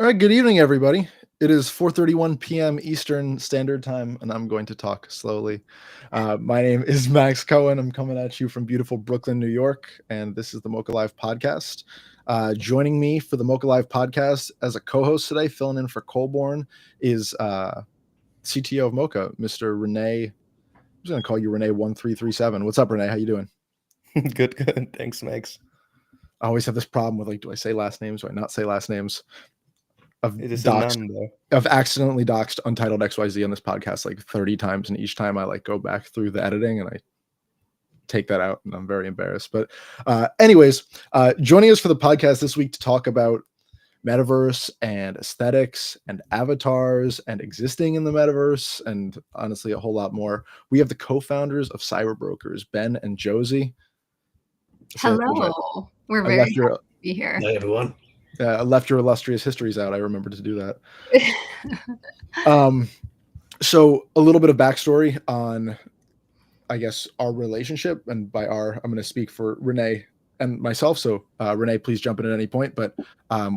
All right, good evening, everybody. It is 4:31 p.m. Eastern Standard Time, and I'm going to talk slowly. My name is Max Cohen. I'm coming at you from beautiful Brooklyn, New York, and this is the MOCA Live podcast. Joining me for the MOCA Live podcast as a co-host today, filling in for Colborne, is CTO of MOCA, Mr. Renee. I'm just going to call you Renee 1337. What's up, Renee? How you doing? Good. Thanks, Max. I always have this problem with, like, do I say last names? Do I not say last names? It is a none, though. I've accidentally doxed Untitled XYZ on this podcast like 30 times, and each time I like go back through the editing and I take that out, and I'm very embarrassed. But anyways, joining us for the podcast this week to talk about metaverse and aesthetics and avatars and existing in the metaverse and honestly a whole lot more, we have the co-founders of Cyberbrokers, Ben and Josie. Hello. We're very happy to be here. Hi, everyone. I left your illustrious histories out. I remembered to do that. So a little bit of backstory on, I guess, our relationship. And by our, I'm going to speak for Renee and myself. So Renee, please jump in at any point. But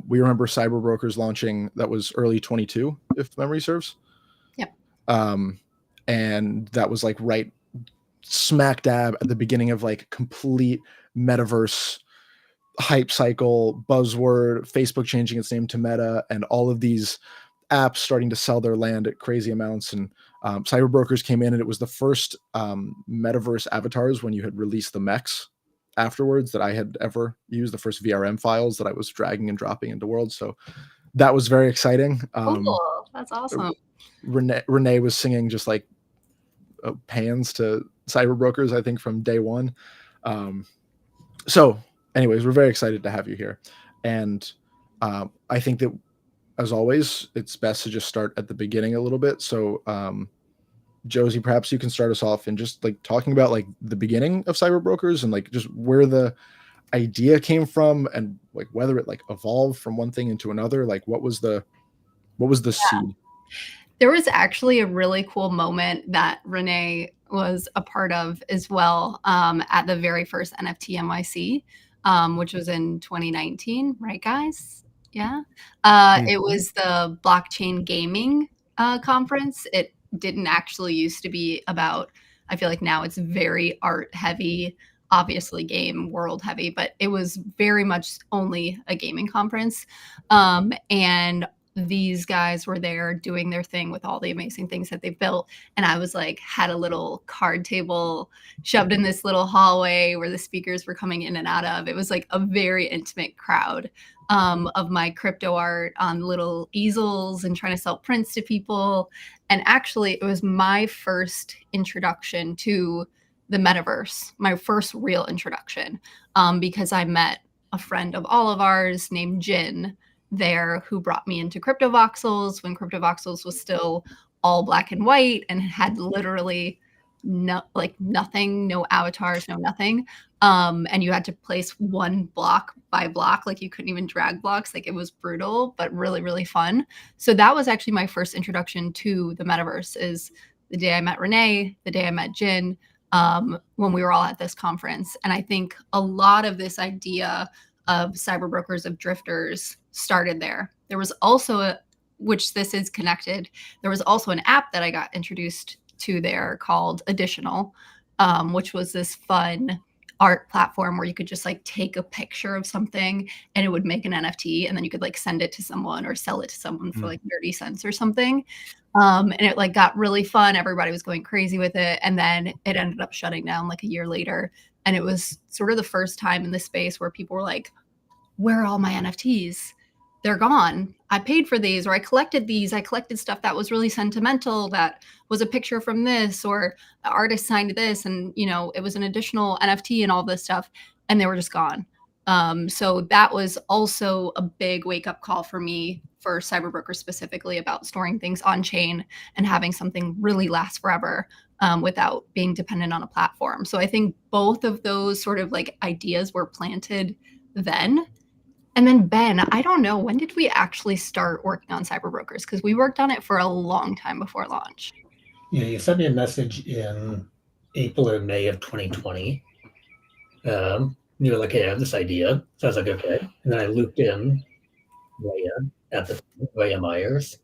we remember Cyberbrokers launching, that was early 22, if memory serves. Yep. And that was like right smack dab at the beginning of like complete metaverse hype cycle, buzzword, Facebook changing its name to Meta, and all of these apps starting to sell their land at crazy amounts. And Cyberbrokers came in, and it was the first metaverse avatars when you had released the mechs afterwards that I had ever used, the first VRM files that I was dragging and dropping into Worlds. So that was very exciting. Cool. That's awesome. Renee was singing just like pans to Cyberbrokers, I think, from day one. So anyways, we're very excited to have you here. And I think that, as always, it's best to just start at the beginning a little bit. So Josie, perhaps you can start us off in just like talking about like the beginning of Cyberbrokers and like just where the idea came from and like whether it like evolved from one thing into another. Like what was the seed? There was actually a really cool moment that Renee was a part of as well at the very first NFT NYC. Which was in 2019, right, guys? Yeah. It was the blockchain gaming conference. It didn't actually used to be about, I feel like now it's very art heavy, obviously game world heavy, but it was very much only a gaming conference. And these guys were there doing their thing with all the amazing things that they built. And I was like, had a little card table shoved in this little hallway where the speakers were coming in and out of. It was like a very intimate crowd of my crypto art on little easels and trying to sell prints to people. And actually, it was my first introduction to the metaverse, my first real introduction, because I met a friend of all of ours named Jin there who brought me into CryptoVoxels when CryptoVoxels was still all black and white and had literally nothing, no avatars, no nothing. And you had to place one block by block, like you couldn't even drag blocks. Like it was brutal, but really, really fun. So that was actually my first introduction to the metaverse, is the day I met Renee, the day I met Jin, when we were all at this conference. And I think a lot of this idea of Cyberbrokers, of drifters, started there. There was also which this is connected, there was also an app that I got introduced to there called Additional, which was this fun art platform where you could just like take a picture of something and it would make an NFT, and then you could like send it to someone or sell it to someone for like 30 cents or something. And it like got really fun. Everybody was going crazy with it. And then it ended up shutting down like a year later. And it was sort of the first time in this space where people were like, where are all my NFTs? They're gone. I paid for these, or I collected these. I collected stuff that was really sentimental, that was a picture from this, or the artist signed this, and you know, it was an additional NFT and all this stuff. and they were just gone. So that was also a big wake up call for me for Cyberbrokers specifically about storing things on chain and having something really last forever without being dependent on a platform. So I think both of those sort of like ideas were planted then. And then Ben, I don't know, when did we actually start working on Cyberbrokers? Because we worked on it for a long time before launch. Yeah, you sent me a message in April or May of 2020. You were like, hey, I have this idea. So I was like, okay. And then I looped in Rhea at the time, Rhea Myers.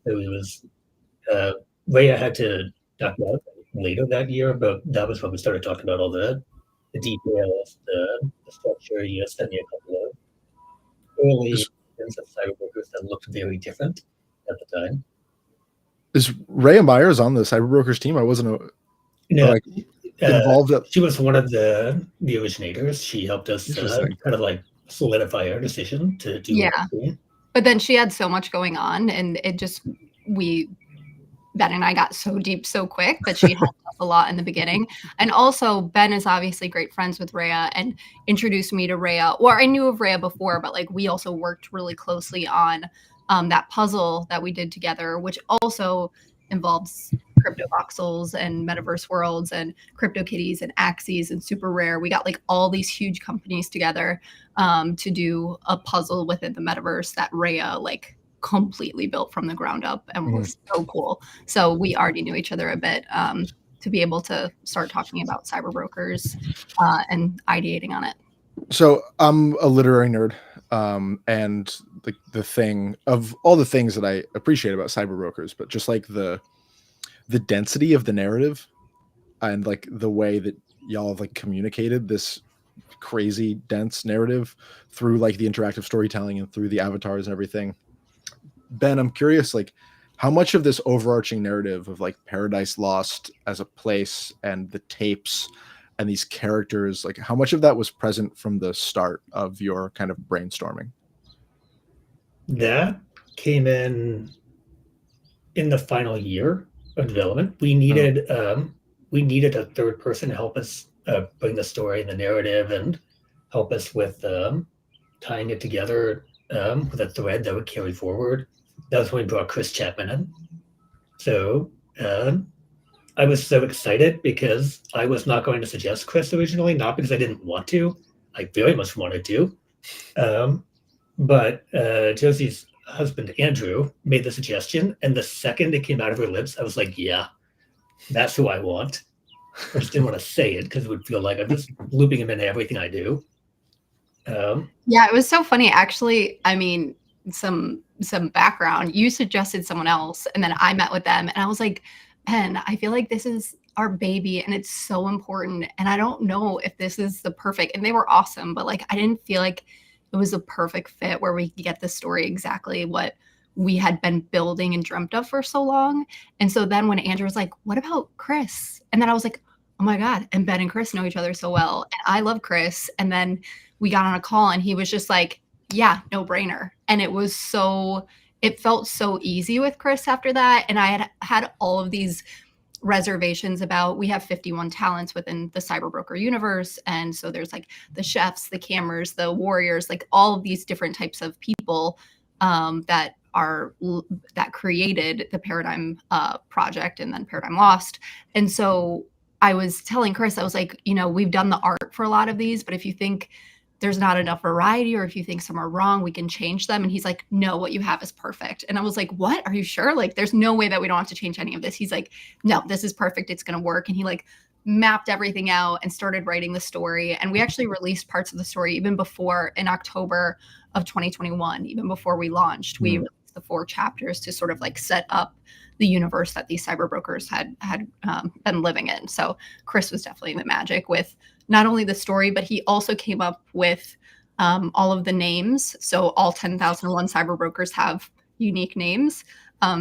So it was, Rhea had to talk about it later that year, but that was when we started talking about all the details, the structure. You sent me a couple of early things of Cyberbrokers that looked very different at the time. Is Rhea Myers on the Cyberbrokers team? I wasn't involved. She was one of the originators. She helped us kind of like solidify our decision to do. Yeah, but then she had so much going on, and it just Ben and I got so deep so quick that she helped us a lot in the beginning. And also Ben is obviously great friends with Rhea and introduced me to Rhea. Well, I knew of Rhea before, but like we also worked really closely on that puzzle that we did together, which also involves crypto voxels and metaverse worlds and crypto kitties and Axes and super rare. We got like all these huge companies together to do a puzzle within the metaverse that Rhea like completely built from the ground up and was so cool. So we already knew each other a bit to be able to start talking about Cyberbrokers and ideating on it. So I'm a literary nerd, and the thing of all the things that I appreciate about Cyberbrokers, but just like the density of the narrative and like the way that y'all have like communicated this crazy dense narrative through like the interactive storytelling and through the avatars and everything. Ben, I'm curious, like how much of this overarching narrative of like Paradise Lost as a place and the tapes and these characters, like how much of that was present from the start of your kind of brainstorming? That came in the final year of development. We needed a third person to help us bring the story and the narrative and help us with tying it together with a thread that would carry forward. That was when we brought Chris Chapman in. So I was so excited because I was not going to suggest Chris originally, not because I didn't want to. I very much wanted to. But Josie's husband, Andrew, made the suggestion. And the second it came out of her lips, I was like, yeah, that's who I want. I just didn't want to say it because it would feel like I'm just looping him into everything I do. Yeah, it was so funny. Actually, I mean, some background. You suggested someone else, and then I met with them, and I was like, Ben, I feel like this is our baby, and it's so important. And I don't know if this is the perfect. And they were awesome, but like I didn't feel like it was a perfect fit where we could get the story exactly what we had been building and dreamt of for so long. And so then when Andrew was like, what about Chris? And then I was like, oh my God. And Ben and Chris know each other so well. And I love Chris. And then we got on a call and he was just like, yeah, no brainer. And it felt so easy with Chris after that. And I had all of these reservations about, we have 51 talents within the Cyberbroker universe. And so there's like the chefs, the cammers, the warriors, like all of these different types of people that created the Paradigm project and then Paradigm Lost. And so I was telling Chris, I was like, we've done the art for a lot of these, but if you think there's not enough variety or if you think some are wrong, we can change them. And he's like, no, what you have is perfect. And I was like, what? Are you sure? Like, there's no way that we don't have to change any of this. He's like, no, this is perfect. It's going to work. And he like mapped everything out and started writing the story. And we actually released parts of the story even before, in October of 2021, even before we launched, we released the 4 chapters to sort of like set up the universe that these cyberbrokers had been living in. So Chris was definitely the magic with not only the story, but he also came up with all of the names. So all 10,001 cyberbrokers have unique names.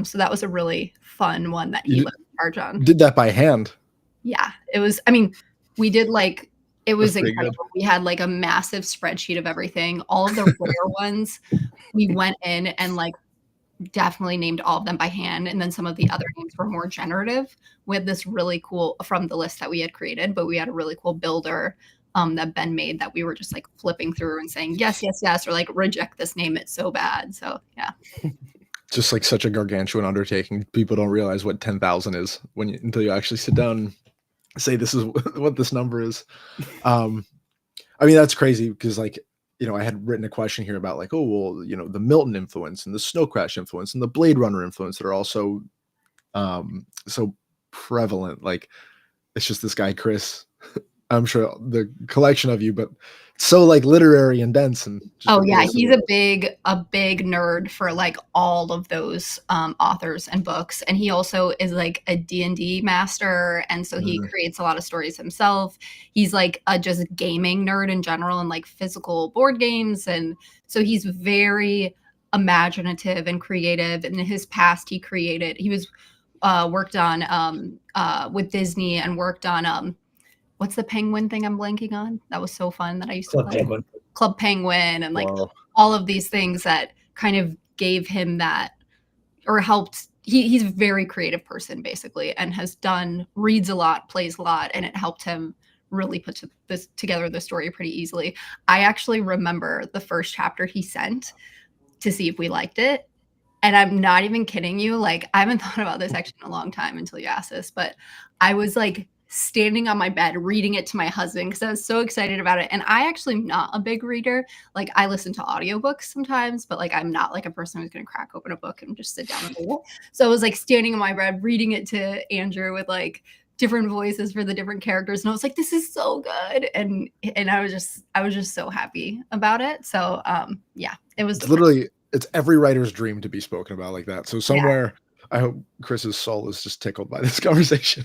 So that was a really fun one that he led the charge on. Did that by hand? Yeah, it was, we did like, it was incredible. We had like a massive spreadsheet of everything. All of the rare ones, we went in and like definitely named all of them by hand. And then some of the other names were more generative. We had this really cool, from the list that we had created, but we had a really cool builder that Ben made that we were just like flipping through and saying yes, yes, yes, or like reject this name, it's so bad. So yeah. Just like such a gargantuan undertaking. People don't realize what 10,000 is until you actually sit down and say this is what this number is. I mean, that's crazy because like, you know, I had written a question here about like, oh, well, you know, the Milton influence and the Snow Crash influence and the Blade Runner influence that are also so prevalent. Like, it's just this guy, Chris. I'm sure the collection of you, but so like literary and dense and oh yeah, he's a big nerd for like all of those authors and books, and he also is like a D&D master, and so he creates a lot of stories himself. He's like a just gaming nerd in general and like physical board games, and so he's very imaginative and creative. And in his past he was worked on with Disney and worked on what's the penguin thing I'm blanking on? That was so fun that I used to play. Club Penguin and like all of these things that kind of gave him that or helped. He's a very creative person basically and reads a lot, plays a lot, and it helped him really put together the story pretty easily. I actually remember the first chapter he sent to see if we liked it. And I'm not even kidding you. Like, I haven't thought about this actually in a long time until you asked this, but I was like standing on my bed reading it to my husband because I was so excited about it. And I actually am not a big reader. Like, I listen to audiobooks sometimes, but like I'm not like a person who's going to crack open a book and just sit down and read it. So I was like standing on my bed reading it to Andrew with like different voices for the different characters, and I was like, this is so good. And I was just so happy about it. So yeah, it was literally it's every writer's dream to be spoken about like that. So somewhere I hope Chris's soul is just tickled by this conversation.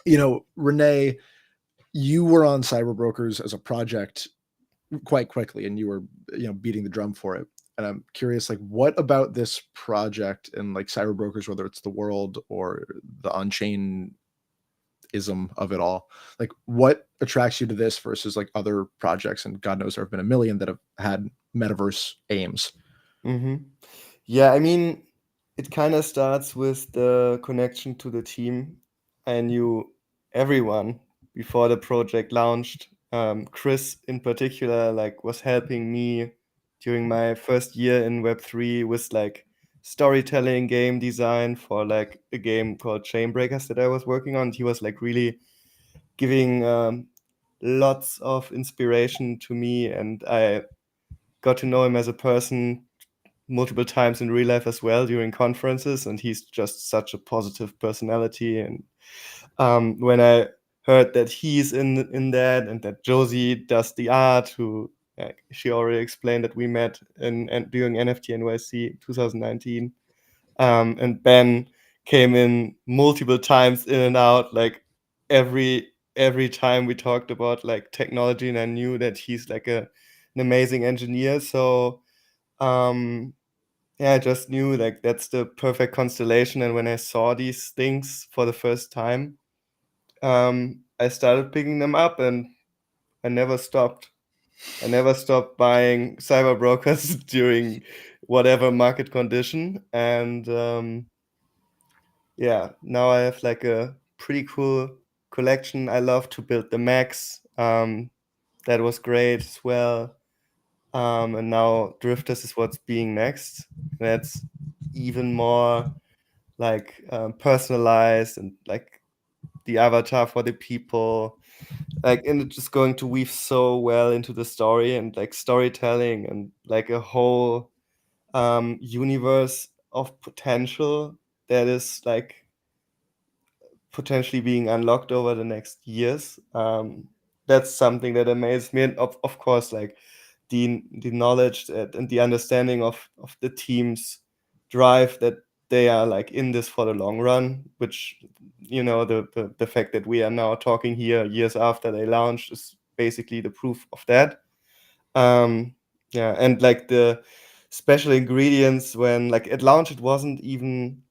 You know, Renee, you were on Cyberbrokers as a project quite quickly, and you were, you know, beating the drum for it. And I'm curious, like, what about this project and like Cyberbrokers, whether it's the world or the Unchained ism of it all, like what attracts you to this versus like other projects? And God knows there have been a million that have had metaverse aims. Yeah, I mean, it kind of starts with the connection to the team. I knew everyone before the project launched. Chris in particular like was helping me during my first year in Web3 with like storytelling, game design for like a game called Chainbreakers that I was working on. He was like really giving lots of inspiration to me, and I got to know him as a person multiple times in real life as well during conferences, and he's just such a positive personality. And when I heard that he's in that and that Josie does the art, who she already explained that we met during NFT NYC 2019, and Ben came in multiple times in and out, like every time we talked about like technology, and I knew that he's like an amazing engineer. So yeah, I just knew like that's the perfect constellation. And when I saw these things for the first time, I started picking them up, and I never stopped. I never stopped buying Cyberbrokers during whatever market condition. And yeah, now I have like a pretty cool collection. I love to build the mechs. That was great as well. And now Drifters is what's being next. That's even more like personalized and like the avatar for the people. Like, and it's just going to weave so well into the story and like storytelling and like a whole universe of potential that is like potentially being unlocked over the next years. That's something that amazes me. And of course, like the knowledge and the understanding of the team's drive that they are like in this for the long run, which, you know, the fact that we are now talking here years after they launched is basically the proof of that. Yeah, and like the special ingredients when like at launch it wasn't even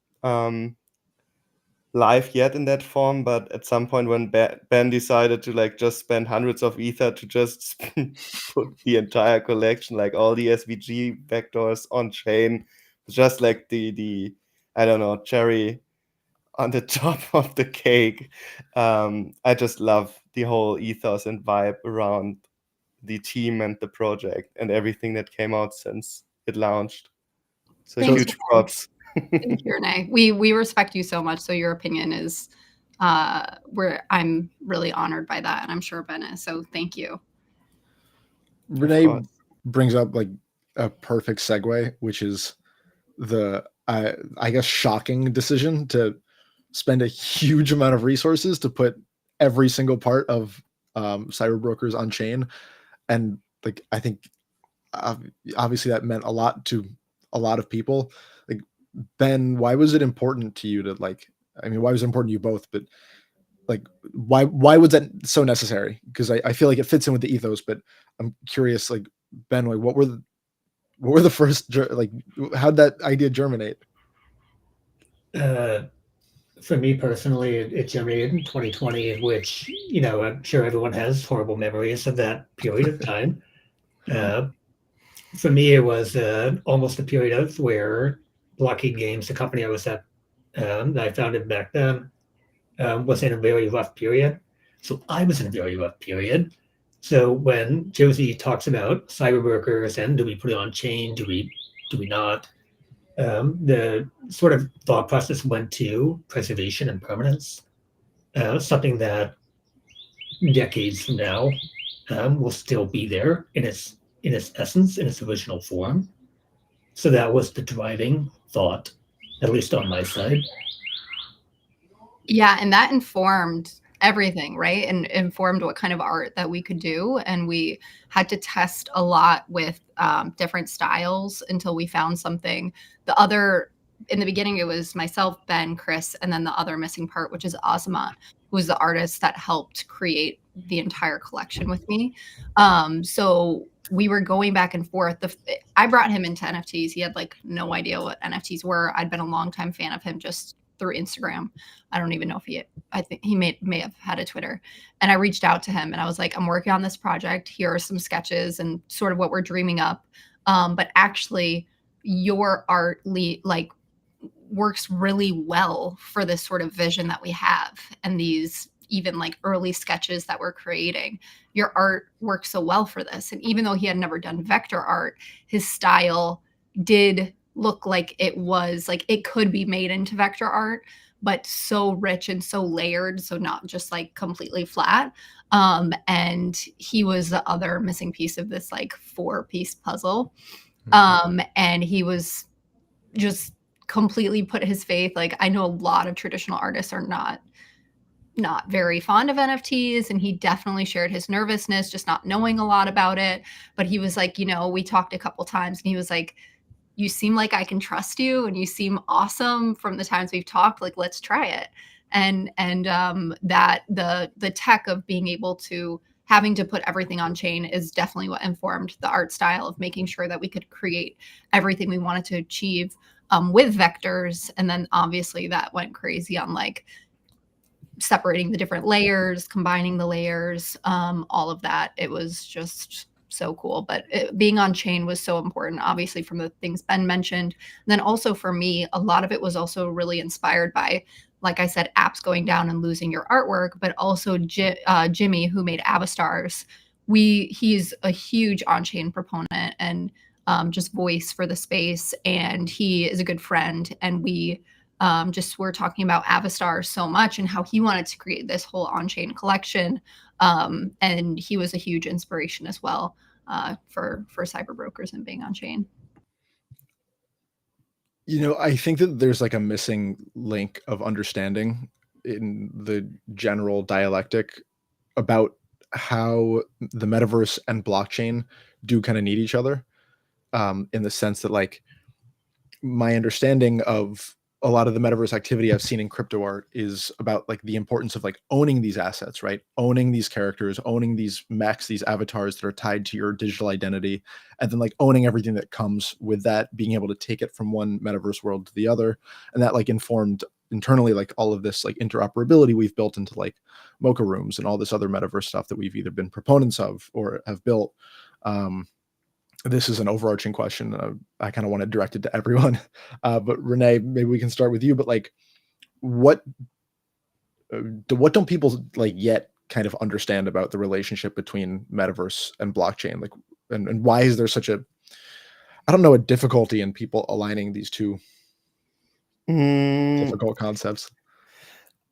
live yet in that form, but at some point when Ben decided to like just spend hundreds of ether to just put the entire collection, like all the SVG vectors on chain, just like the I don't know, cherry on the top of the cake, I just love the whole ethos and vibe around the team and the project and everything that came out since it launched. So Thanks, huge props. Thank you, Renee. We respect you so much. So your opinion is where I'm really honored by that, and I'm sure Ben is. So thank you. Renee brings up like a perfect segue, which is the I guess shocking decision to spend a huge amount of resources to put every single part of Cyberbrokers on chain, and like I think obviously that meant a lot to a lot of people. Like Ben, why was it important to you to like? I mean, why was it important to you both? But like, why was that so necessary? Because I feel like it fits in with the ethos, but I'm curious, like Ben, like what were the first like how'd that idea germinate? For me personally, it germinated in 2020, which, you know, I'm sure everyone has horrible memories of that period of time. For me, it was almost a period of where Blockade Games, the company I was at, that I founded back then, was in a very rough period. So I was in a very rough period. So when Josie talks about cyberworkers and do we put it on chain, do we not? The sort of thought process went to preservation and permanence, something that decades from now will still be there in its essence, in its original form. So that was the driving thought, at least on my side. Yeah, and that informed everything, right? And informed what kind of art that we could do. And we had to test a lot with different styles until we found something. In the beginning, it was myself, Ben, Chris, and then the other missing part, which is Ozma, who was the artist that helped create the entire collection with me. So we were going back and forth. I brought him into NFTs. He had like no idea what NFTs were. I'd been a longtime fan of him just through Instagram. I don't even know if I think he may have had a Twitter. And I reached out to him and I was like, I'm working on this project. Here are some sketches and sort of what we're dreaming up. But actually your art like works really well for this sort of vision that we have. And these even like early sketches that we're creating, your art works so well for this. And even though he had never done vector art, his style did look like it was like it could be made into vector art, but so rich and so layered, so not just like completely flat. And he was the other missing piece of this like 4-piece puzzle. And he was just completely put his faith. Like I know a lot of traditional artists are not very fond of NFTs, and he definitely shared his nervousness just not knowing a lot about it. But he was like, you know, we talked a couple times and he was like, you seem like I can trust you and you seem awesome from the times we've talked, like let's try it. And that the tech of being able to having to put everything on chain is definitely what informed the art style of making sure that we could create everything we wanted to achieve with vectors. And then obviously that went crazy on like separating the different layers, combining the layers, all of that. It was just so cool. But being on chain was so important, obviously, from the things Ben mentioned. And then also for me, a lot of it was also really inspired by, like I said, apps going down and losing your artwork, but also Jimmy, who made Avastars. He's a huge on-chain proponent and just voice for the space. And he is a good friend. And we just were talking about Avastar so much and how he wanted to create this whole on-chain collection. And he was a huge inspiration as well for Cyberbrokers and being on chain. You know, I think that there's like a missing link of understanding in the general dialectic about how the metaverse and blockchain do kind of need each other, in the sense that like my understanding of a lot of the metaverse activity I've seen in crypto art is about like the importance of like owning these assets, right? Owning these characters, owning these mechs, these avatars that are tied to your digital identity, and then like owning everything that comes with that, being able to take it from one metaverse world to the other. And that like informed internally like all of this like interoperability we've built into like MOCA rooms and all this other metaverse stuff that we've either been proponents of or have built. This is an overarching question. I kind of want to direct it to everyone. But Renee, maybe we can start with you. But like, what don't people like yet kind of understand about the relationship between metaverse and blockchain? Like, and why is there such a, I don't know, a difficulty in people aligning these two difficult concepts?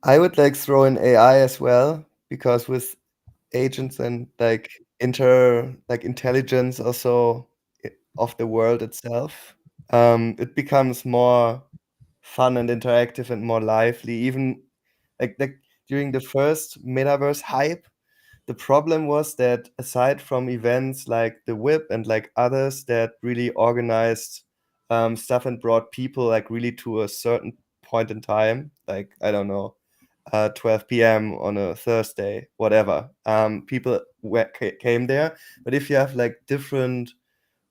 I would like throw in AI as well, because with agents and like intelligence also of the world itself, it becomes more fun and interactive and more lively. Even like during the first metaverse hype, the problem was that aside from events like the Whip and like others that really organized stuff and brought people like really to a certain point in time, like I don't know, 12 p.m. on a Thursday, whatever. People came there, but if you have like different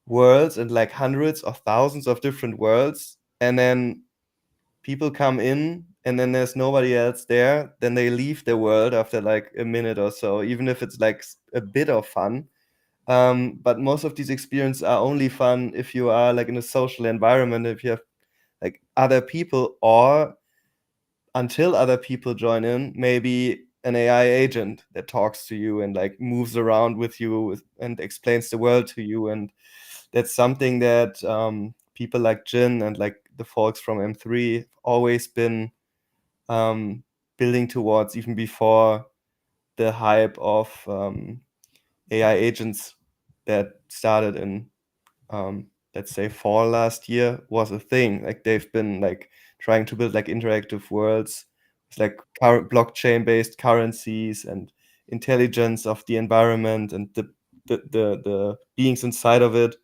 worlds and like hundreds or thousands of different worlds, and then people come in and then there's nobody else there, then they leave the world after like a minute or so, even if it's like a bit of fun. But most of these experiences are only fun if you are like in a social environment, if you have like other people, or until other people join in, maybe an AI agent that talks to you and like moves around with you and explains the world to you. And that's something that people like Jin and like the folks from M3 always been building towards, even before the hype of AI agents that started in let's say fall last year was a thing. Like they've been like trying to build like interactive worlds with like current blockchain based currencies and intelligence of the environment and the beings inside of it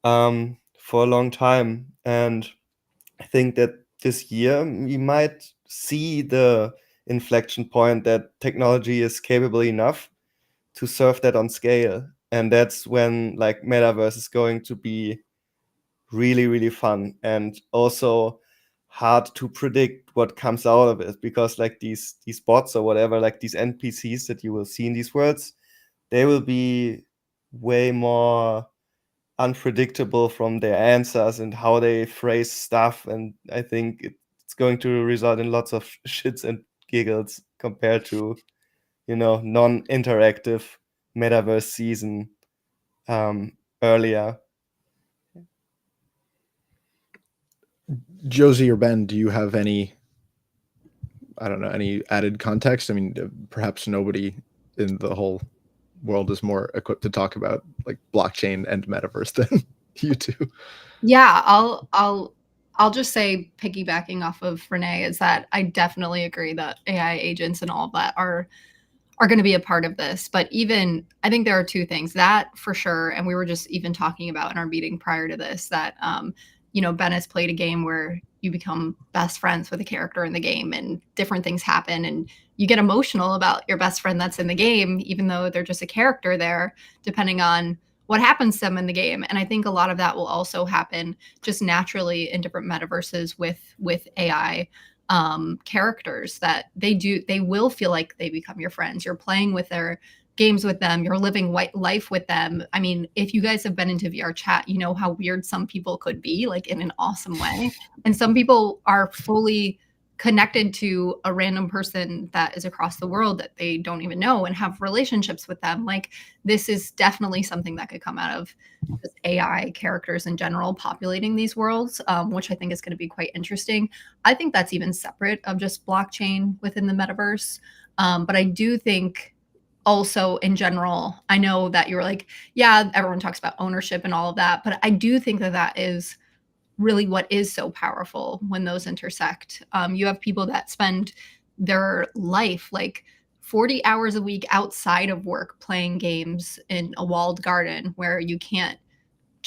for a long time. And I think that this year we might see the inflection point that technology is capable enough to serve that on scale. And that's when like metaverse is going to be really, really fun, and also hard to predict what comes out of it, because like these bots or whatever, like these NPCs that you will see in these worlds, they will be way more unpredictable from their answers and how they phrase stuff. And I think it's going to result in lots of shits and giggles compared to, you know, non-interactive metaverse season earlier. Josie or Ben, do you have any, I don't know, any added context? I mean, perhaps nobody in the whole world is more equipped to talk about like blockchain and metaverse than you two. Yeah, I'll just say, piggybacking off of Renee, is that I definitely agree that AI agents and all of that are going to be a part of this. But even I think there are two things that for sure, and we were just even talking about in our meeting prior to this, that you know, Ben has played a game where you become best friends with a character in the game and different things happen and you get emotional about your best friend that's in the game, even though they're just a character there, depending on what happens to them in the game. And I think a lot of that will also happen just naturally in different metaverses with AI characters, that they will feel like they become your friends. You're playing with their games with them, you're living white life with them. I mean, if you guys have been into VR chat, you know how weird some people could be, like in an awesome way. And some people are fully connected to a random person that is across the world that they don't even know and have relationships with them. Like, this is definitely something that could come out of just AI characters in general populating these worlds, which I think is going to be quite interesting. I think that's even separate of just blockchain within the metaverse. But I do think also in general, I know that you're like, yeah, everyone talks about ownership and all of that, but I do think that that is really what is so powerful when those intersect. You have people that spend their life like 40 hours a week outside of work playing games in a walled garden where you can't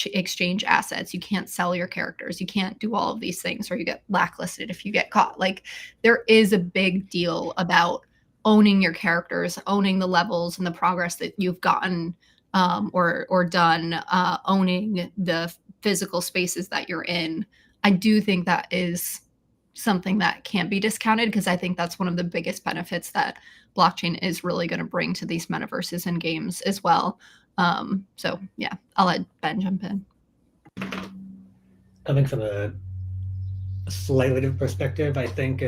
exchange assets, you can't sell your characters, you can't do all of these things, or you get blacklisted if you get caught. Like, there is a big deal about owning your characters, owning the levels and the progress that you've gotten or done, owning the physical spaces that you're in. I do think that is something that can't be discounted, because I think that's one of the biggest benefits that blockchain is really going to bring to these metaverses and games as well. So yeah, I'll let Ben jump in. Coming from a slightly different perspective, I think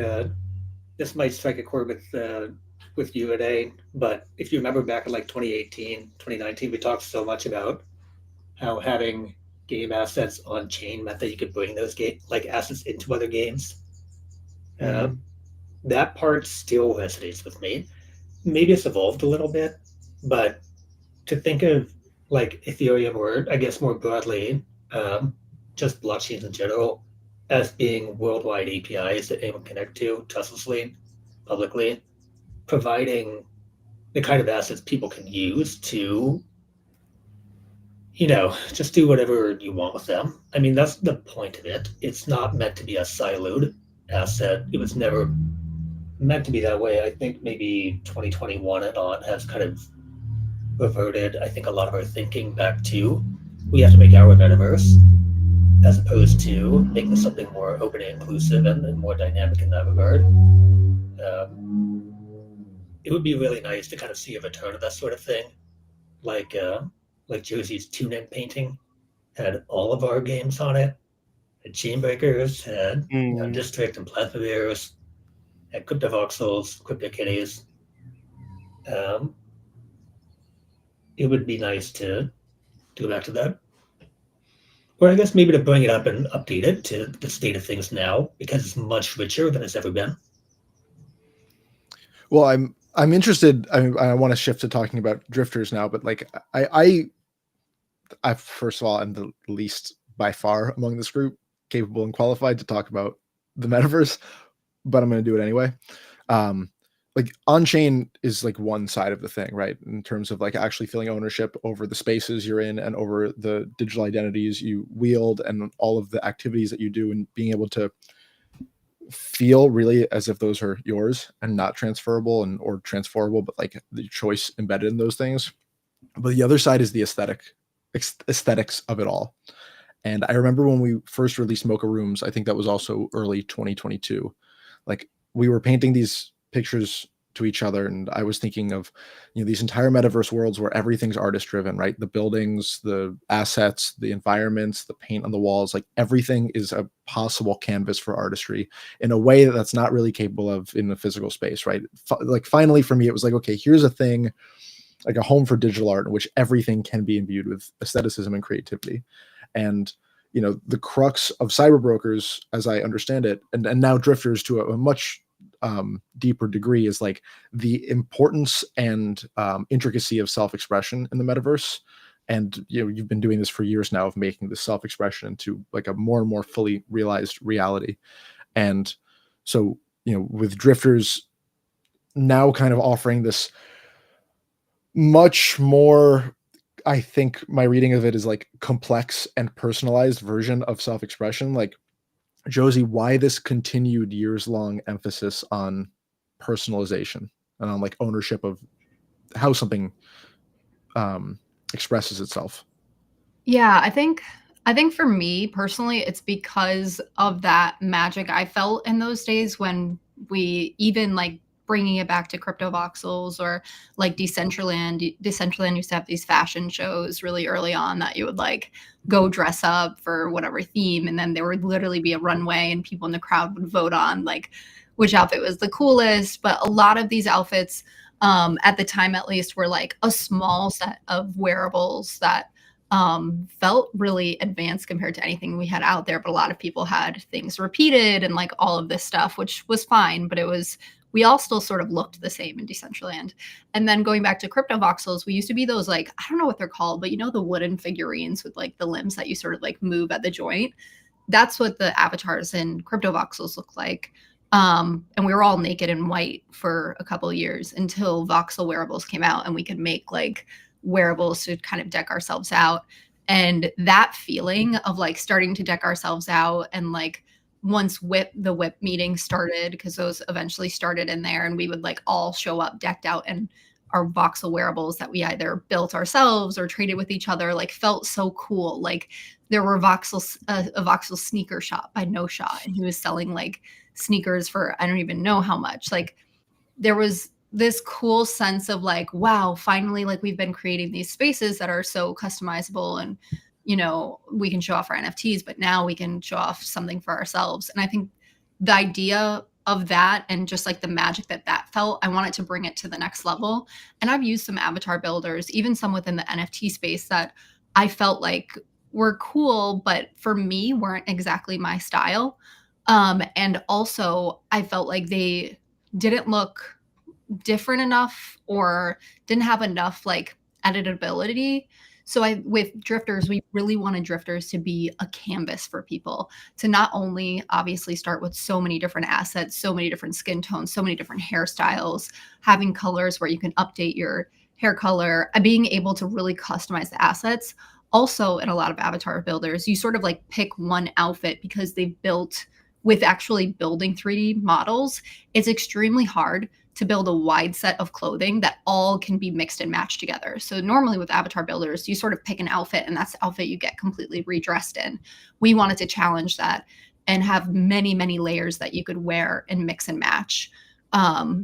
this might strike a chord with you today, but if you remember back in like 2018, 2019, we talked so much about how having game assets on chain meant that you could bring those assets into other games. That part still resonates with me. Maybe it's evolved a little bit, but to think of like Ethereum, or I guess more broadly, just blockchains in general, as being worldwide APIs that anyone can connect to trustlessly, publicly, providing the kind of assets people can use to, just do whatever you want with them. I mean, that's the point of it. It's not meant to be a siloed asset. It was never meant to be that way. I think maybe 2021 and on has kind of reverted, I think, a lot of our thinking back to we have to make our metaverse, as opposed to making something more open and inclusive and more dynamic in that regard. It would be really nice to kind of see a return of that sort of thing, like Josie's tune-in painting had all of our games on it. Had Chainbreakers, had District and Plasmaverse, had CryptoVoxels, CryptoKitties. It would be nice to go back to that. Or I guess maybe to bring it up and update it to the state of things now, because it's much richer than it's ever been. Well, I'm interested. I want to shift to talking about drifters now, but like I first of all, I'm the least by far among this group capable and qualified to talk about the metaverse, but I'm going to do it anyway. Like on-chain is like one side of the thing, right? In terms of like actually feeling ownership over the spaces you're in and over the digital identities you wield and all of the activities that you do, and being able to feel really as if those are yours and not transferable or transferable, but like the choice embedded in those things. But the other side is the aesthetics of it all. And I remember when we first released MOCA Rooms, I think that was also early 2022. Like we were painting these pictures to each other, and I was thinking of, these entire metaverse worlds where everything's artist driven, right? The buildings, the assets, the environments, the paint on the walls, like everything is a possible canvas for artistry in a way that's not really capable of in the physical space, right? Like finally for me, it was like, okay, here's a thing, like a home for digital art in which everything can be imbued with aestheticism and creativity. And the crux of cyber brokers, as I understand it, and now drifters to a much deeper degree, is like the importance and intricacy of self-expression in the metaverse. And you've been doing this for years now, of making this self-expression into like a more and more fully realized reality. And so with drifters now kind of offering this much more, I think my reading of it is like complex and personalized version of self-expression. Like, Josie, why this continued years-long emphasis on personalization and on like ownership of how something expresses itself? Yeah, I think for me personally, it's because of that magic I felt in those days when we even like bringing it back to CryptoVoxels or like Decentraland. Decentraland used to have these fashion shows really early on that you would like go dress up for whatever theme, and then there would literally be a runway and people in the crowd would vote on like which outfit was the coolest. But a lot of these outfits at the time at least were like a small set of wearables that felt really advanced compared to anything we had out there. But a lot of people had things repeated and like all of this stuff, which was fine, but we all still sort of looked the same in Decentraland. And then going back to CryptoVoxels, we used to be those like, I don't know what they're called, but the wooden figurines with like the limbs that you sort of like move at the joint. That's what the avatars in CryptoVoxels look like. And we were all naked and white for a couple of years until voxel wearables came out and we could make like wearables to kind of deck ourselves out. And that feeling of like starting to deck ourselves out, and like once the whip meeting started, because those eventually started in there, and we would like all show up decked out in our voxel wearables that we either built ourselves or traded with each other, like felt so cool. Like there were a voxel sneaker shop by No Shot, and he was selling like sneakers for I don't even know how much. Like there was this cool sense of like, wow, finally, like we've been creating these spaces that are so customizable, and we can show off our NFTs, but now we can show off something for ourselves. And I think the idea of that and just like the magic that felt, I wanted to bring it to the next level. And I've used some avatar builders, even some within the NFT space, that I felt like were cool, but for me weren't exactly my style. And also I felt like they didn't look different enough or didn't have enough like editability. So with drifters, we really wanted drifters to be a canvas for people to not only obviously start with so many different assets, so many different skin tones, so many different hairstyles, having colors where you can update your hair color, being able to really customize the assets. Also, in a lot of avatar builders, you sort of like pick one outfit because they've built with actually building 3D models. It's extremely hard to build a wide set of clothing that all can be mixed and matched together. So normally with avatar builders, you sort of pick an outfit and that's the outfit you get completely redressed in. We wanted to challenge that and have many, many layers that you could wear and mix and match.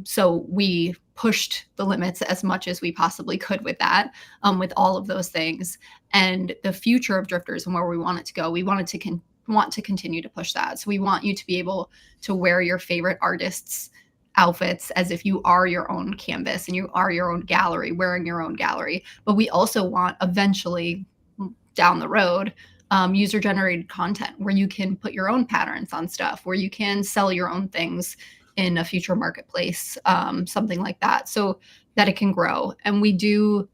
So we pushed the limits as much as we possibly could with that, with all of those things. And the future of drifters and where we want it to go, we wanted to want to continue to push that. So we want you to be able to wear your favorite artists' outfits as if you are your own canvas and you are your own gallery, wearing your own gallery. But we also want eventually down the road, user generated content where you can put your own patterns on stuff, where you can sell your own things in a future marketplace, something like that, so that it can grow. And we do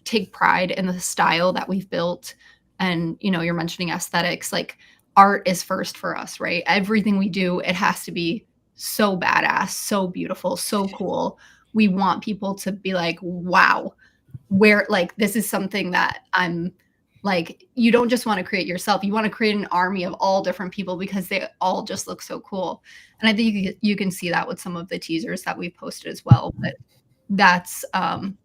take pride in the style that we've built. And, you know, you're mentioning aesthetics, like art is first for us, right? Everything we do, it has to be so badass, so beautiful, so cool. We want people to be like, wow, where like this is something that I'm like, you don't just want to create yourself, you want to create an army of all different people because they all just look so cool. And I think you can see that with some of the teasers that we've posted as well. But that's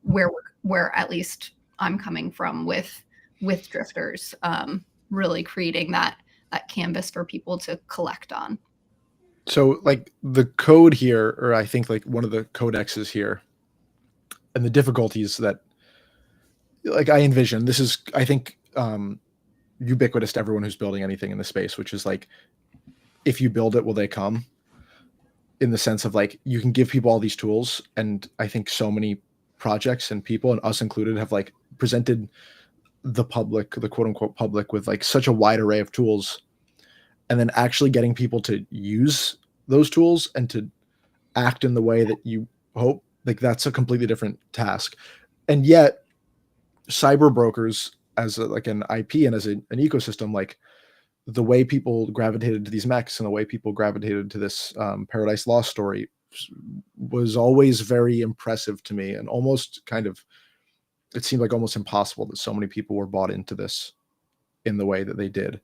where at least I'm coming from with drifters, really creating that canvas for people to collect on. So like the code here, or I think like one of the codexes here, and the difficulties that like I envision, this is I think ubiquitous to everyone who's building anything in the space, which is like, if you build it, will they come? In the sense of like, you can give people all these tools, and I think so many projects and people, and us included, have like presented the public, the quote unquote public, with like such a wide array of tools, and then actually getting people to use those tools and to act in the way that you hope, like that's a completely different task. And yet cyber brokers as like an IP and as an ecosystem, like the way people gravitated to these mechs and the way people gravitated to this Paradise Lost story was always very impressive to me, and almost kind of, it seemed like almost impossible that so many people were bought into this in the way that they did.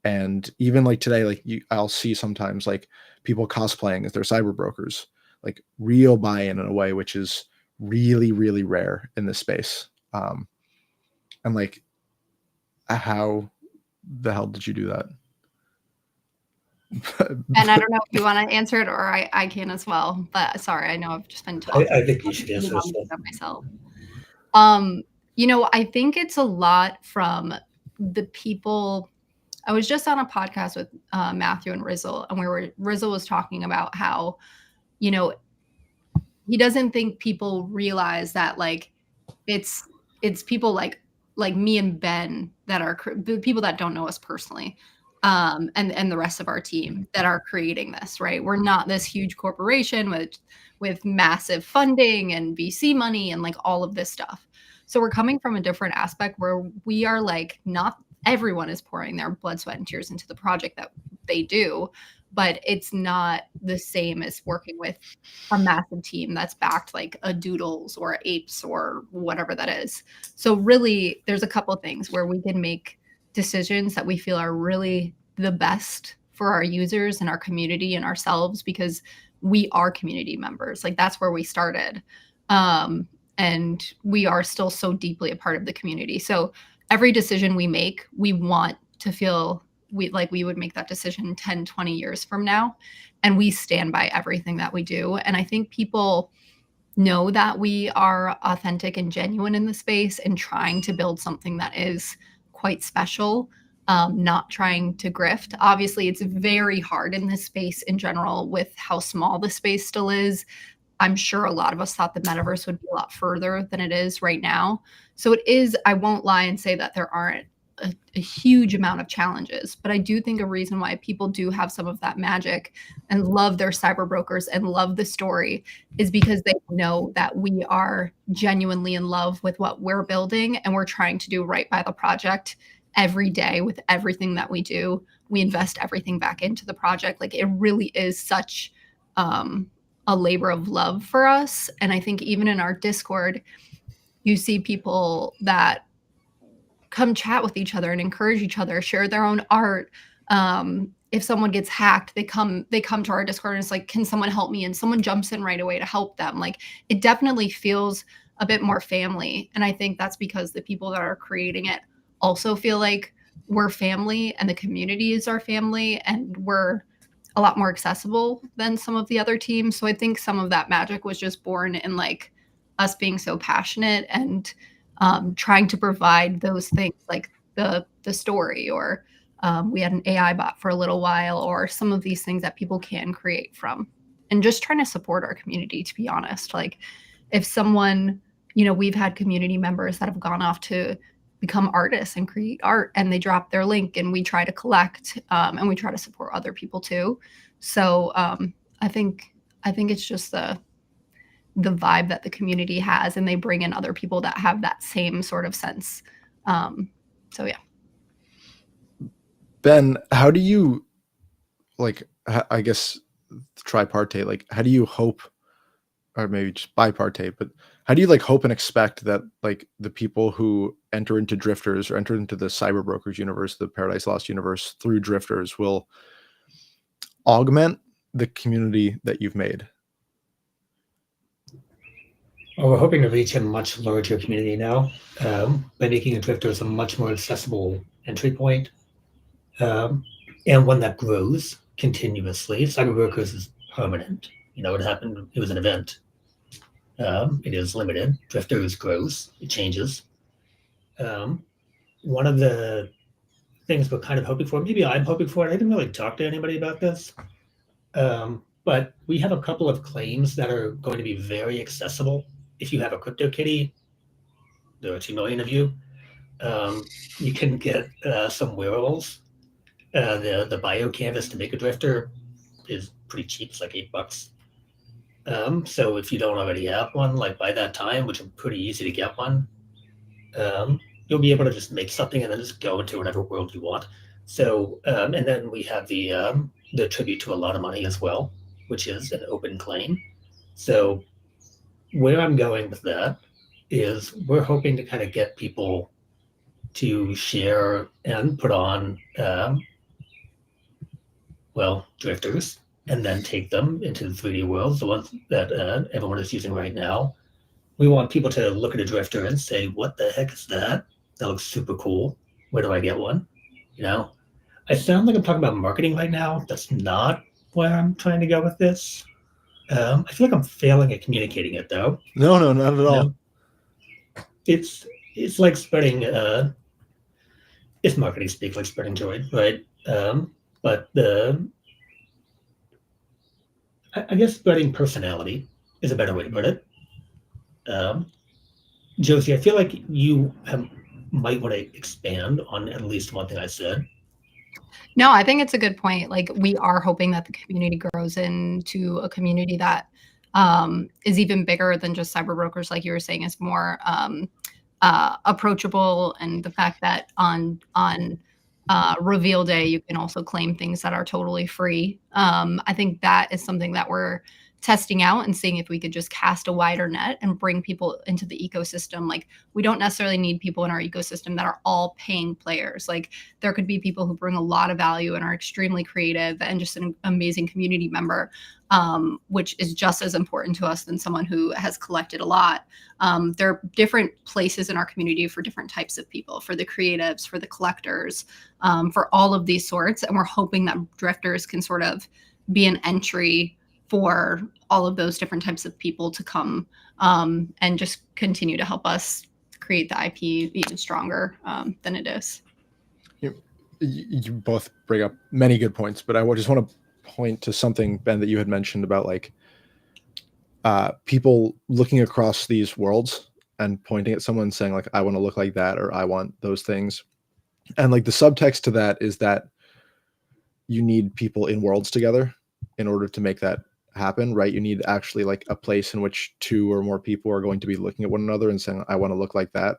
And even like today, like I'll see sometimes like people cosplaying as their cyber brokers, like real buy-in in a way which is really, really rare in this space. And like, how the hell did you do that? And I don't know if you want to answer it, or I can as well. But sorry, I know I've just been talking. I think you should answer myself. You know, I think it's a lot from the people. I was just on a podcast with Matthew and Rizzle, and Rizzle was talking about how, you know, he doesn't think people realize that like it's people like me and Ben that are the people that don't know us personally, and the rest of our team that are creating this, right? We're not this huge corporation with massive funding and VC money and like all of this stuff. So we're coming from a different aspect where we are like, not everyone is pouring their blood, sweat, and tears into the project that they do, but it's not the same as working with a massive team that's backed like a Doodles or Apes or whatever that is. So really, there's a couple of things where we can make decisions that we feel are really the best for our users and our community and ourselves, because we are community members. Like that's where we started. And we are still so deeply a part of the community. So every decision we make, we want to feel we would make that decision 10, 20 years from now. And we stand by everything that we do. And I think people know that we are authentic and genuine in the space and trying to build something that is quite special. not trying to grift. Obviously, it's very hard in this space in general with how small the space still is. I'm sure a lot of us thought the metaverse would be a lot further than it is right now. So it is, I won't lie and say that there aren't a huge amount of challenges, but I do think a reason why people do have some of that magic and love their cyber brokers and love the story is because they know that we are genuinely in love with what we're building and we're trying to do right by the project every day with everything that we do. We invest everything back into the project. Like it really is such a labor of love for us. And I think even in our Discord, you see people that come chat with each other and encourage each other, share their own art. If someone gets hacked, they come to our Discord and it's like, can someone help me? And someone jumps in right away to help them. Like it definitely feels a bit more family. And I think that's because the people that are creating it also feel like we're family and the community is our family and we're a lot more accessible than some of the other teams. So I think some of that magic was just born in like us being so passionate and trying to provide those things like the story or we had an AI bot for a little while or some of these things that people can create from and just trying to support our community, to be honest. Like if someone, we've had community members that have gone off to become artists and create art and they drop their link and we try to collect and we try to support other people too. So I think it's just the vibe that the community has and they bring in other people that have that same sort of sense. So yeah. Ben, how do you I guess tripartite, like how do you hope, or maybe just bipartite, but how do you hope and expect that the people who enter into Drifters or enter into the Cyber Brokers universe, the Paradise Lost universe through Drifters will augment the community that you've made? Well, we're hoping to reach a much larger community now by making a Drifters a much more accessible entry point and one that grows continuously. Cyber Brokers is permanent. It happened. It was an event. It is limited. Drifters grows. It changes. One of the things we're kind of hoping for, maybe I'm hoping for it. I didn't really talk to anybody about this, but we have a couple of claims that are going to be very accessible. If you have a CryptoKitty, there are 2 million of you. You can get some wearables. The bio canvas to make a Drifter is pretty cheap. It's like $8. So if you don't already have one, by that time, which is pretty easy to get one, you'll be able to just make something and then just go into whatever world you want. So and then we have the tribute to a lot of money as well, which is an open claim. So where I'm going with that is we're hoping to kind of get people to share and put on Drifters and then take them into the 3D worlds, the ones that everyone is using right now. We want people to look at a Drifter and say, what the heck is that? That looks super cool. Where do I get one? I sound like I'm talking about marketing right now. That's not where I'm trying to go with this. I feel like I'm failing at communicating it, though. No, not at all. It's like spreading, it's marketing speak, like spreading joy, right? But I guess spreading personality is a better way to put it. Josie, I feel like you might want to expand on at least one thing I said. No, I think it's a good point. We are hoping that the community grows into a community that is even bigger than just cyber brokers, like you were saying, is more approachable. And the fact that on reveal day, you can also claim things that are totally free. I think that is something that we're testing out and seeing if we could just cast a wider net and bring people into the ecosystem. We don't necessarily need people in our ecosystem that are all paying players. There could be people who bring a lot of value and are extremely creative and just an amazing community member, which is just as important to us than someone who has collected a lot. There are different places in our community for different types of people, for the creatives, for the collectors, for all of these sorts. And we're hoping that Drifters can sort of be an entry for all of those different types of people to come and just continue to help us create the IP even stronger than it is. you both bring up many good points, but I just want to point to something, Ben, that you had mentioned about like people looking across these worlds and pointing at someone saying like, I want to look like that, or I want those things. And like the subtext to that is that you need people in worlds together in order to make that happen, right? You need actually like a place in which two or more people are going to be looking at one another and saying, I want to look like that.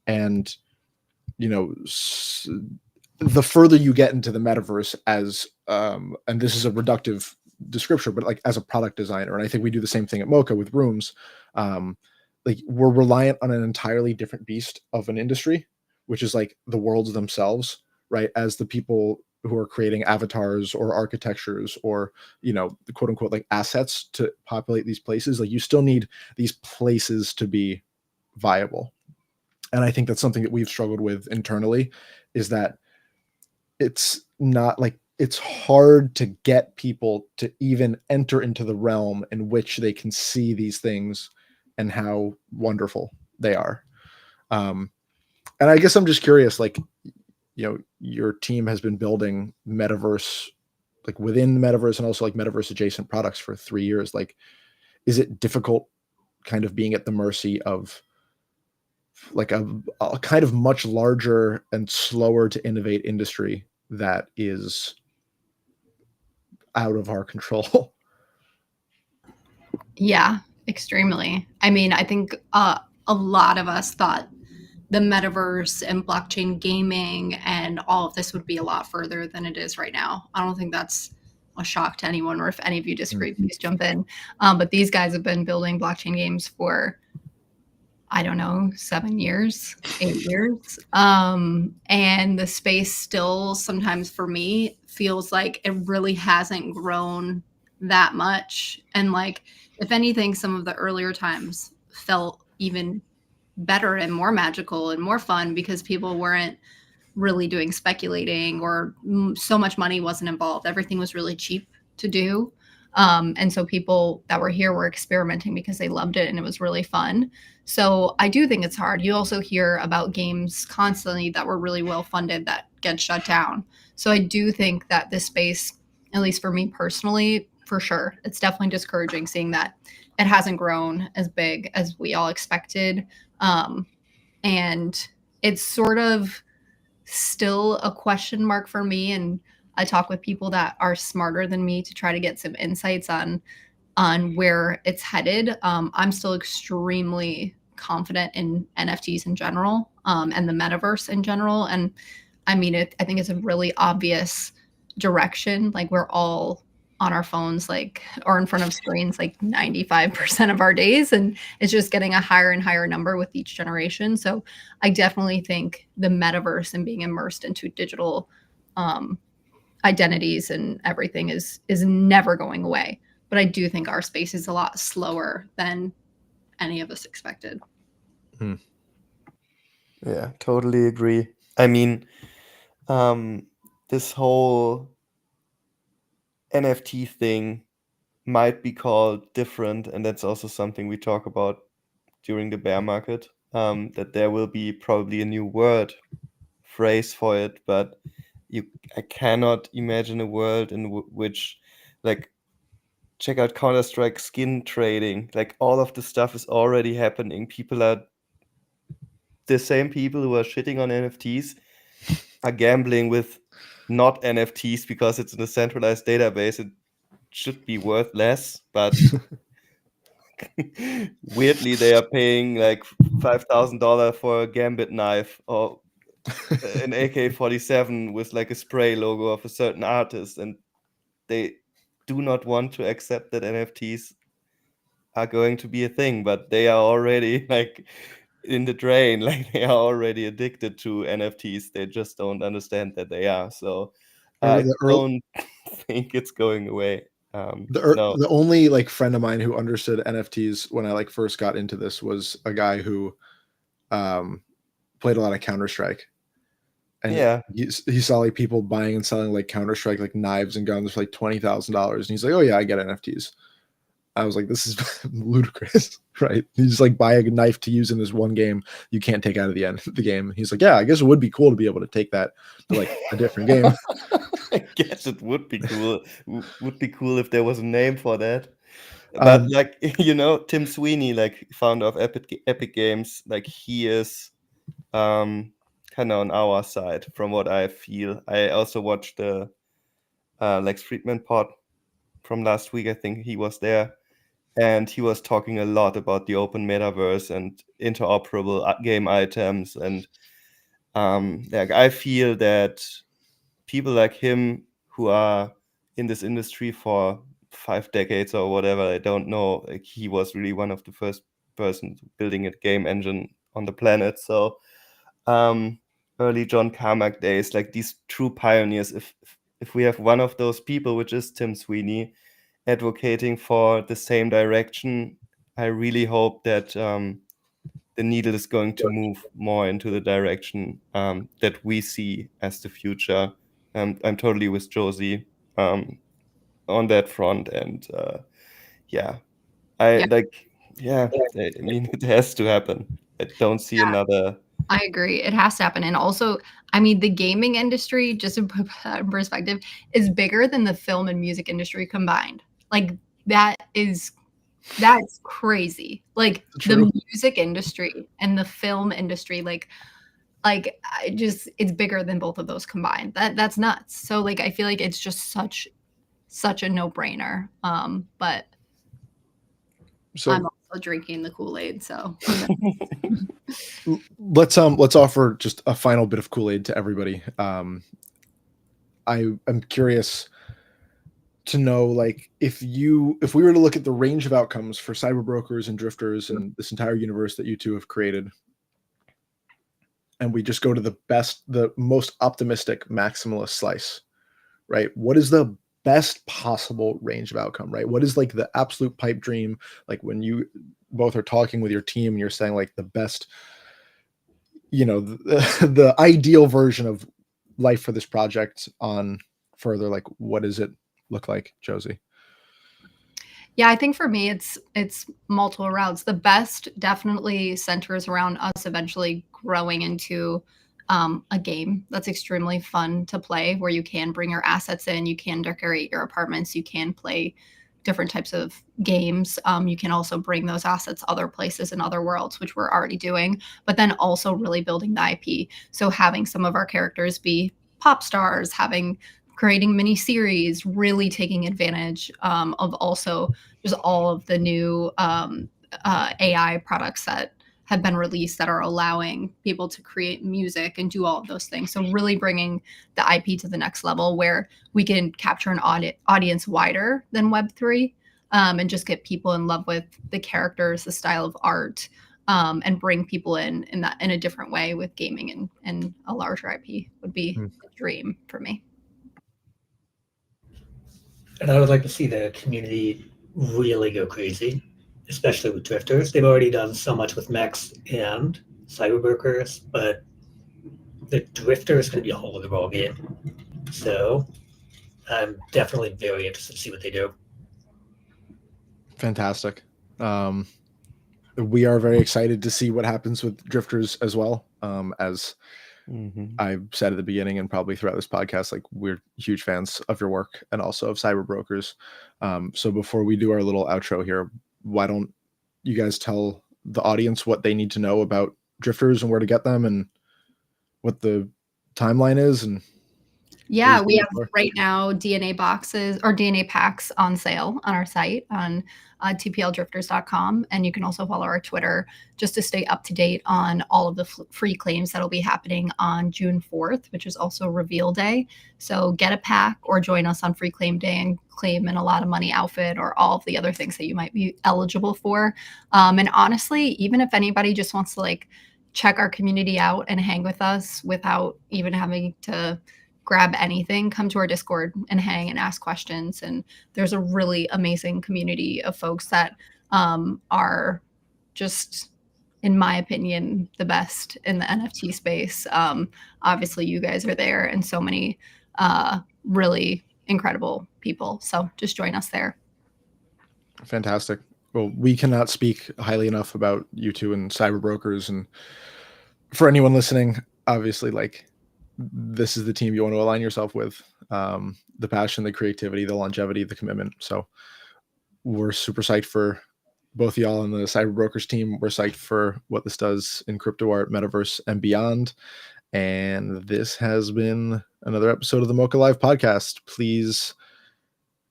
And, you know, the further you get into the metaverse as, and this is a reductive description, but like as a product designer, and I think we do the same thing at MOCA with rooms, like we're reliant on an entirely different beast of an industry, which is like the worlds themselves, right? As the people who are creating avatars or architectures or, you know, the quote unquote like assets to populate these places, like you still need these places to be viable. And I think that's something that we've struggled with internally, is that it's not like, it's hard to get people to even enter into the realm in which they can see these things and how wonderful they are. And I guess I'm just curious, like, you know, your team has been building metaverse, like within the metaverse and also like metaverse adjacent products for 3 years. Like, is it difficult kind of being at the mercy of like a kind of much larger and slower to innovate industry that is out of our control? Yeah, extremely. I mean, I think a lot of us thought the metaverse and blockchain gaming and all of this would be a lot further than it is right now. I don't think that's a shock to anyone, or if any of you disagree, please jump in. But these guys have been building blockchain games for, I don't know, 7 years, 8 years. And the space still sometimes for me feels like it really hasn't grown that much. And like, if anything, some of the earlier times felt even better and more magical and more fun because people weren't really doing speculating, or so much money wasn't involved. Everything was really cheap to do. And so people that were here were experimenting because they loved it and it was really fun. So I do think it's hard. You also hear about games constantly that were really well funded that get shut down. So I do think that this space, at least for me personally, for sure, it's definitely discouraging seeing that it hasn't grown as big as we all expected. And it's sort of still a question mark for me. And I talk with people that are smarter than me to try to get some insights on where it's headed. I'm still extremely confident in NFTs in general, and the metaverse in general. And I mean, I think it's a really obvious direction. Like, we're all on our phones, like, or in front of screens, like 95% of our days. And it's just getting a higher and higher number with each generation. So I definitely think the metaverse and being immersed into digital identities and everything is never going away. But I do think our space is a lot slower than any of us expected. Yeah, totally agree. I mean, this whole NFT thing might be called different, and that's also something we talk about during the bear market, that there will be probably a new word phrase for it, but I cannot imagine a world in which, like, check out Counter-Strike skin trading. Like, all of the stuff is already happening. The same people who are shitting on NFTs are gambling with not NFTs because it's in a centralized database. It should be worth less, but weirdly they are paying like $5,000 for a Gambit knife or an AK-47 with like a spray logo of a certain artist, and they do not want to accept that NFTs are going to be a thing, but they are already like in the drain. Like, they are already addicted to NFTs. They just don't understand that they are. So I don't think it's going away. No. The only like friend of mine who understood NFTs when I like first got into this was a guy who played a lot of Counter-Strike. And yeah, he saw like people buying and selling like Counter-Strike, like knives and guns for like $20,000. And he's like, oh yeah, I get NFTs. I was like, this is ludicrous, right? You just like buy a knife to use in this one game you can't take out of the end of the game. He's like, yeah, I guess it would be cool to be able to take that to like a different game. I guess it would be cool. Would be cool if there was a name for that. But like Tim Sweeney, like founder of Epic Games, like he is kind of on our side from what I feel. I also watched the Lex Friedman pod from last week. I think he was there, and he was talking a lot about the open metaverse and interoperable game items. And like I feel that people like him who are in this industry for 5 decades or whatever, I don't know, like he was really one of the first person building a game engine on the planet. So early John Carmack days, like these true pioneers, if we have one of those people, which is Tim Sweeney, advocating for the same direction, I really hope that the needle is going to move more into the direction that we see as the future. I'm totally with Josie on that front, and I mean, it has to happen. I don't see another. I agree. It has to happen. And also, I mean, the gaming industry, just to put that in perspective, is bigger than the film and music industry combined. Like that's crazy. Like the music industry and the film industry, it's bigger than both of those combined. That's nuts. So like I feel like it's just such a no-brainer. But so I'm also drinking the Kool-Aid, so let's offer just a final bit of Kool-Aid to everybody. I'm curious to know, like, if we were to look at the range of outcomes for cyber brokers and drifters and this entire universe that you two have created, and we just go to the most optimistic maximalist slice, right? What is the best possible range of outcome, right? What is like the absolute pipe dream? Like when you both are talking with your team, you're saying like the best, the ideal version of life for this project on further, like what does it look like, Josie? Yeah, I think for me, it's multiple routes. The best definitely centers around us eventually growing into a game that's extremely fun to play, where you can bring your assets in, you can decorate your apartments, you can play different types of games. You can also bring those assets other places in other worlds, which we're already doing, but then also really building the IP. So having some of our characters be pop stars, creating mini series, really taking advantage of also just all of the new AI products that have been released that are allowing people to create music and do all of those things. So really bringing the IP to the next level where we can capture an audience wider than Web3 and just get people in love with the characters, the style of art, and bring people in a different way with gaming and a larger IP would be a dream for me. And I would like to see the community really go crazy, especially with drifters. They've already done so much with mechs and cyberbrokers, but the drifter is going to be a whole other ballgame. So I'm definitely very interested to see what they do. Fantastic. We are very excited to see what happens with drifters as well. As I said at the beginning and probably throughout this podcast, like we're huge fans of your work and also of cyber brokers. So before we do our little outro here, why don't you guys tell the audience what they need to know about drifters and where to get them and what the timeline is? And yeah, we have right now DNA boxes or DNA packs on sale on our site on tpldrifters.com. And you can also follow our Twitter just to stay up to date on all of the free claims that'll be happening on June 4th, which is also reveal day. So get a pack or join us on free claim day and claim in a lot of money outfit or all of the other things that you might be eligible for. And honestly, even if anybody just wants to like check our community out and hang with us without even having to grab anything, come to our Discord and hang and ask questions. And there's a really amazing community of folks that are just, in my opinion, the best in the NFT space. Obviously, you guys are there and so many really incredible people. So just join us there. Fantastic. Well, we cannot speak highly enough about you two and cyber brokers. And for anyone listening, obviously, like, this is the team you want to align yourself with. The passion, the creativity, the longevity, the commitment. So we're super psyched for both y'all and the cyber brokers team. We're psyched for what this does in crypto art, metaverse, and beyond. And this has been another episode of the MOCA Live podcast. Please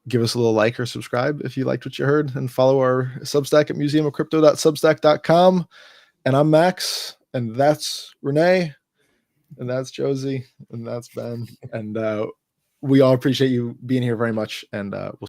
give us a little like or subscribe if you liked what you heard, and follow our Substack at museumofcrypto.substack.com. And I'm Max, and that's Renee, and that's Josie, and that's Ben. And we all appreciate you being here very much. And we'll